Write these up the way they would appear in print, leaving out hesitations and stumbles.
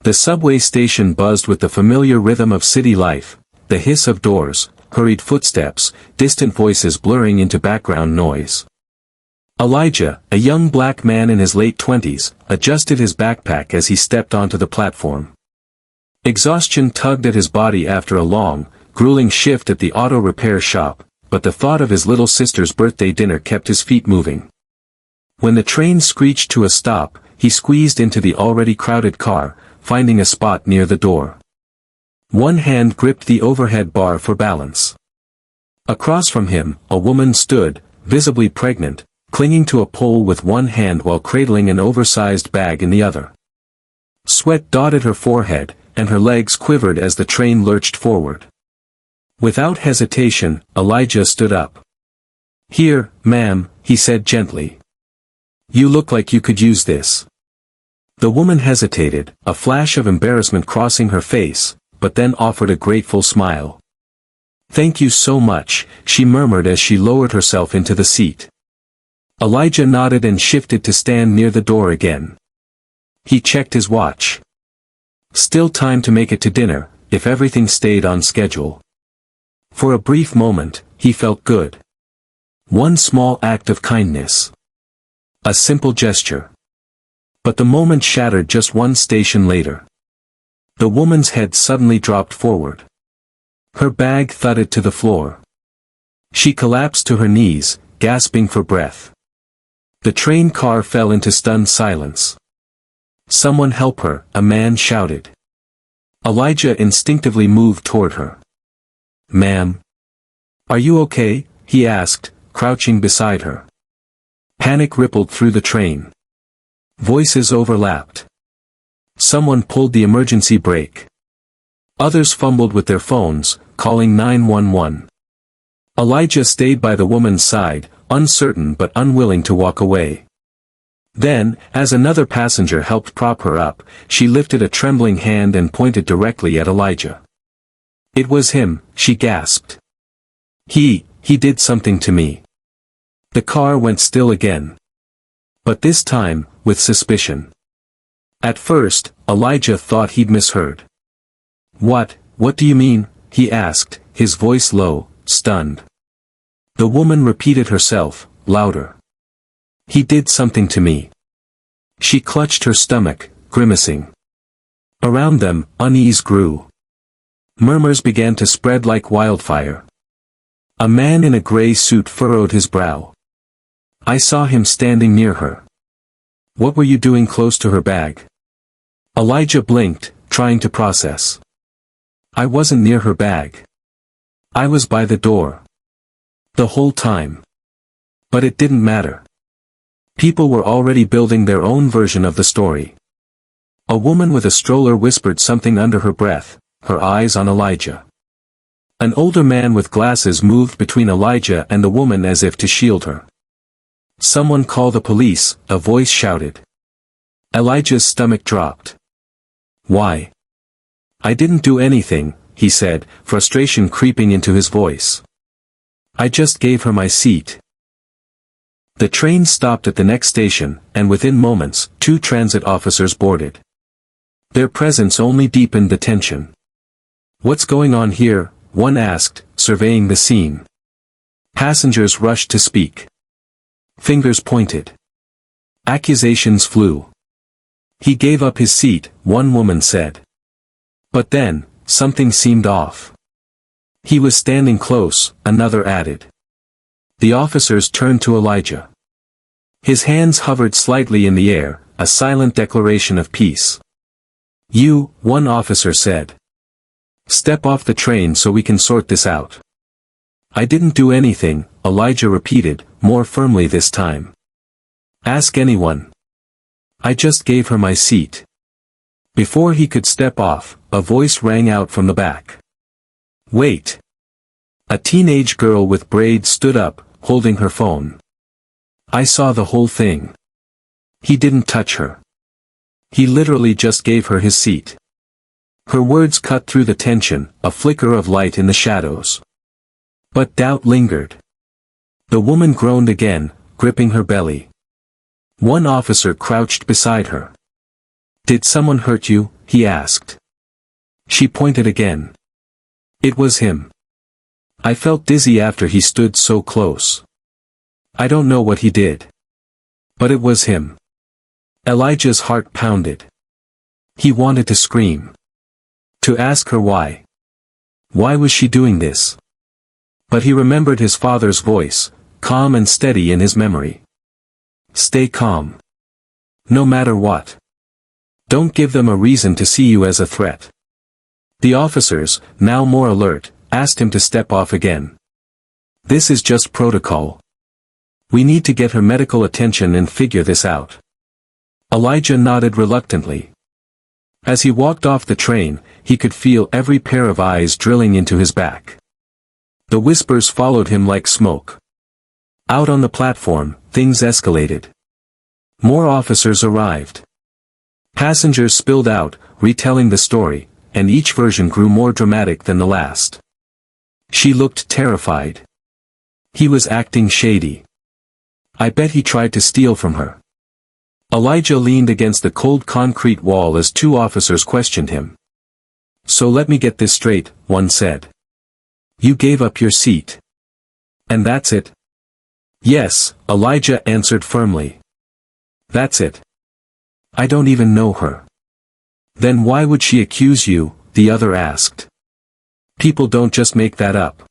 The subway station buzzed with the familiar rhythm of city life, the hiss of doors, hurried footsteps, distant voices blurring into background noise. Elijah, a young black man in his late 20s, adjusted his backpack as he stepped onto the platform. Exhaustion tugged at his body after a long, grueling shift at the auto repair shop, but the thought of his little sister's birthday dinner kept his feet moving. When the train screeched to a stop, he squeezed into the already crowded car, finding a spot near the door. One hand gripped the overhead bar for balance. Across from him, a woman stood, visibly pregnant, clinging to a pole with one hand while cradling an oversized bag in the other. Sweat dotted her forehead, and her legs quivered as the train lurched forward. Without hesitation, Elijah stood up. "Here, ma'am," he said gently. "You look like you could use this." The woman hesitated, a flash of embarrassment crossing her face, but then offered a grateful smile. "Thank you so much," she murmured as she lowered herself into the seat. Elijah nodded and shifted to stand near the door again. He checked his watch. Still time to make it to dinner, if everything stayed on schedule. For a brief moment, he felt good. One small act of kindness. A simple gesture. But the moment shattered just one station later. The woman's head suddenly dropped forward. Her bag thudded to the floor. She collapsed to her knees, gasping for breath. The train car fell into stunned silence. "Someone help her," a man shouted. Elijah instinctively moved toward her. "Ma'am? Are you okay?" he asked, crouching beside her. Panic rippled through the train. Voices overlapped. Someone pulled the emergency brake. Others fumbled with their phones, calling 911. Elijah stayed by the woman's side, uncertain but unwilling to walk away. Then, as another passenger helped prop her up, she lifted a trembling hand and pointed directly at Elijah. "It was him," she gasped. He did something to me." The car went still again. But this time, with suspicion. At first, Elijah thought he'd misheard. What do you mean?" he asked, his voice low, stunned. The woman repeated herself, louder. "He did something to me." She clutched her stomach, grimacing. Around them, unease grew. Murmurs began to spread like wildfire. A man in a gray suit furrowed his brow. "I saw him standing near her." "What were you doing close to her bag?" Elijah blinked, trying to process. "I wasn't near her bag. I was by the door. The whole time." But it didn't matter. People were already building their own version of the story. A woman with a stroller whispered something under her breath, her eyes on Elijah. An older man with glasses moved between Elijah and the woman as if to shield her. "Someone call the police," a voice shouted. Elijah's stomach dropped. "Why?" "I didn't do anything," he said, frustration creeping into his voice. "I just gave her my seat." The train stopped at the next station, and within moments, 2 transit officers boarded. Their presence only deepened the tension. "What's going on here?" one asked, surveying the scene. Passengers rushed to speak. Fingers pointed. Accusations flew. "He gave up his seat," one woman said. But then, something seemed off. "He was standing close," another added. The officers turned to Elijah. His hands hovered slightly in the air, a silent declaration of peace. "You," one officer said. "Step off the train so we can sort this out." "I didn't do anything," Elijah repeated, more firmly this time. "Ask anyone. I just gave her my seat." Before he could step off, a voice rang out from the back. "Wait." A teenage girl with braids stood up, holding her phone. "I saw the whole thing. He didn't touch her. He literally just gave her his seat." Her words cut through the tension, a flicker of light in the shadows. But doubt lingered. The woman groaned again, gripping her belly. One officer crouched beside her. "Did someone hurt you?" he asked. She pointed again. It was him. I felt dizzy after he stood so close. I don't know what he did. But it was him. Elijah's heart pounded. He wanted to scream. To ask her why. Why was she doing this? But he remembered his father's voice, calm and steady in his memory. Stay calm. No matter what. Don't give them a reason to see you as a threat. The officers, now more alert, asked him to step off again. This is just protocol. We need to get her medical attention and figure this out. Elijah nodded reluctantly. As he walked off the train, he could feel every pair of eyes drilling into his back. The whispers followed him like smoke. Out on the platform, things escalated. More officers arrived. Passengers spilled out, retelling the story, and each version grew more dramatic than the last. She looked terrified. He was acting shady. I bet he tried to steal from her. Elijah leaned against the cold concrete wall as two officers questioned him. So let me get this straight, one said. You gave up your seat. And that's it? Yes, Elijah answered firmly. That's it. I don't even know her. Then why would she accuse you? The other asked. People don't just make that up.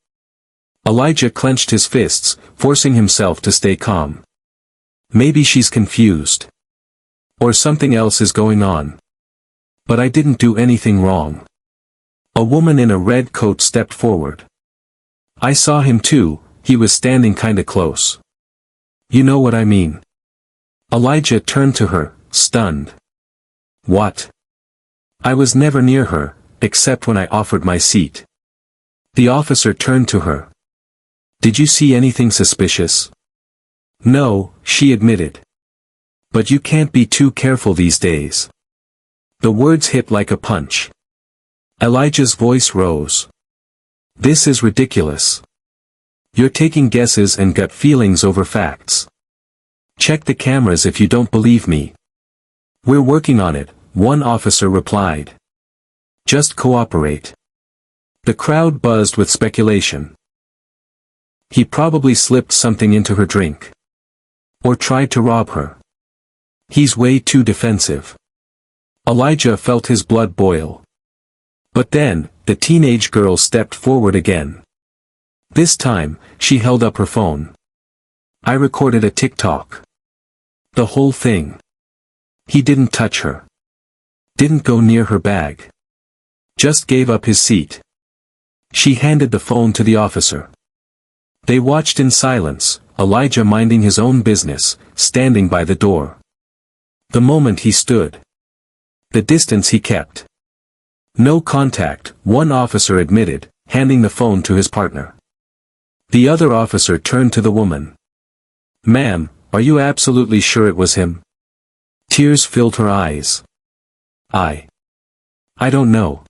Elijah clenched his fists, forcing himself to stay calm. Maybe she's confused. Or something else is going on. But I didn't do anything wrong. A woman in a red coat stepped forward. I saw him too, he was standing kinda close. You know what I mean. Elijah turned to her, stunned. What? I was never near her, except when I offered my seat. The officer turned to her. Did you see anything suspicious? No, she admitted. But you can't be too careful these days. The words hit like a punch. Elijah's voice rose. This is ridiculous. You're taking guesses and gut feelings over facts. Check the cameras if you don't believe me. We're working on it, one officer replied. Just cooperate. The crowd buzzed with speculation. He probably slipped something into her drink. Or tried to rob her. He's way too defensive. Elijah felt his blood boil. But then, the teenage girl stepped forward again. This time, she held up her phone. I recorded a TikTok. The whole thing. He didn't touch her. Didn't go near her bag. Just gave up his seat. She handed the phone to the officer. They watched in silence, Elijah minding his own business, standing by the door. The moment he stood. The distance he kept. No contact, one officer admitted, handing the phone to his partner. The other officer turned to the woman. Ma'am, are you absolutely sure it was him? Tears filled her eyes. I don't know.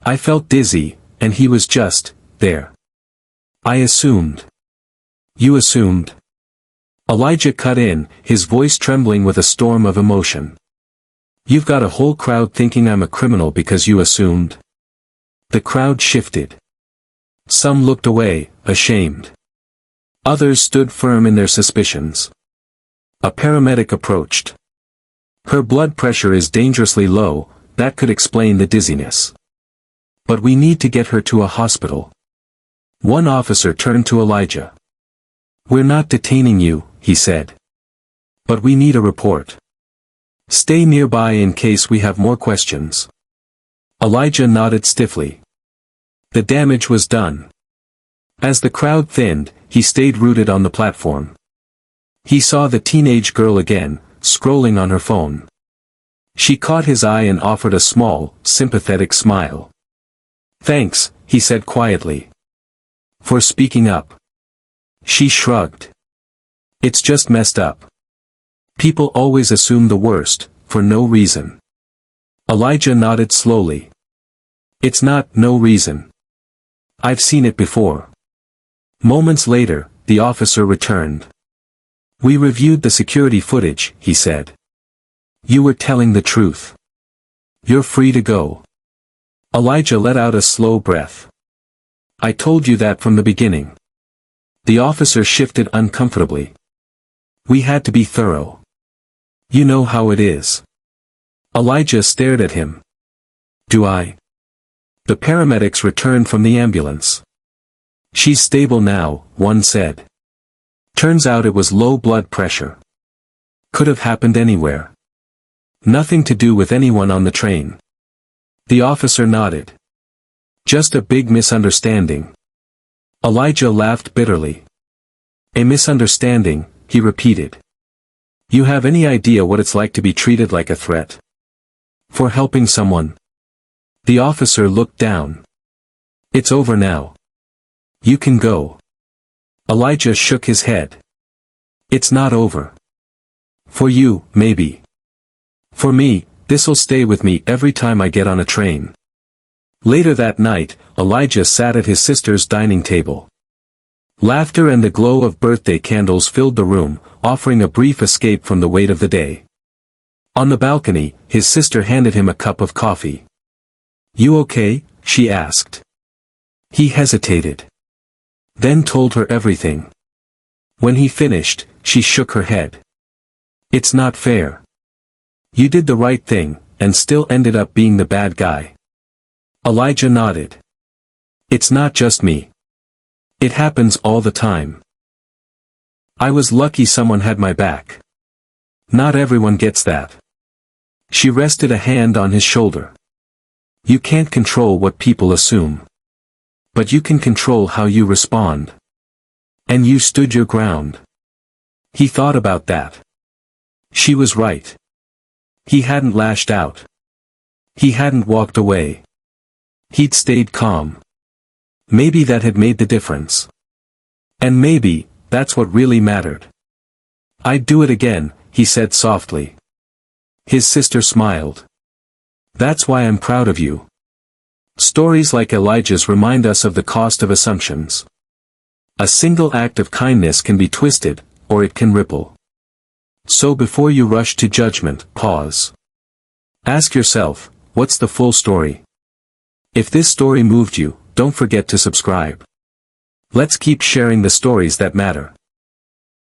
I felt dizzy, and he was just there. I assumed. You assumed? Elijah cut in, his voice trembling with a storm of emotion. You've got a whole crowd thinking I'm a criminal because you assumed. The crowd shifted. Some looked away, ashamed. Others stood firm in their suspicions. A paramedic approached. Her blood pressure is dangerously low, that could explain the dizziness. But we need to get her to a hospital. One officer turned to Elijah. We're not detaining you, he said. But we need a report. Stay nearby in case we have more questions. Elijah nodded stiffly. The damage was done. As the crowd thinned, he stayed rooted on the platform. He saw the teenage girl again, scrolling on her phone. She caught his eye and offered a small, sympathetic smile. Thanks, he said quietly. For speaking up. She shrugged. It's just messed up. People always assume the worst, for no reason. Elijah nodded slowly. It's not no reason. I've seen it before. Moments later, the officer returned. We reviewed the security footage, he said. You were telling the truth. You're free to go. Elijah let out a slow breath. I told you that from the beginning. The officer shifted uncomfortably. We had to be thorough. You know how it is. Elijah stared at him. Do I? The paramedics returned from the ambulance. She's stable now, one said. Turns out it was low blood pressure. Could have happened anywhere. Nothing to do with anyone on the train. The officer nodded. Just a big misunderstanding. Elijah laughed bitterly. A misunderstanding, he repeated. You have any idea what it's like to be treated like a threat? For helping someone? The officer looked down. It's over now. You can go. Elijah shook his head. It's not over. For you, maybe. For me, this'll stay with me every time I get on a train. Later that night, Elijah sat at his sister's dining table. Laughter and the glow of birthday candles filled the room, offering a brief escape from the weight of the day. On the balcony, his sister handed him a cup of coffee. You okay? She asked. He hesitated. Then told her everything. When he finished, she shook her head. It's not fair. You did the right thing, and still ended up being the bad guy. Elijah nodded. It's not just me. It happens all the time. I was lucky someone had my back. Not everyone gets that. She rested a hand on his shoulder. You can't control what people assume. But you can control how you respond. And you stood your ground. He thought about that. She was right. He hadn't lashed out. He hadn't walked away. He'd stayed calm. Maybe that had made the difference. And maybe, that's what really mattered. I'd do it again, he said softly. His sister smiled. That's why I'm proud of you. Stories like Elijah's remind us of the cost of assumptions. A single act of kindness can be twisted, or it can ripple. So before you rush to judgment, pause. Ask yourself, what's the full story? If this story moved you, don't forget to subscribe. Let's keep sharing the stories that matter.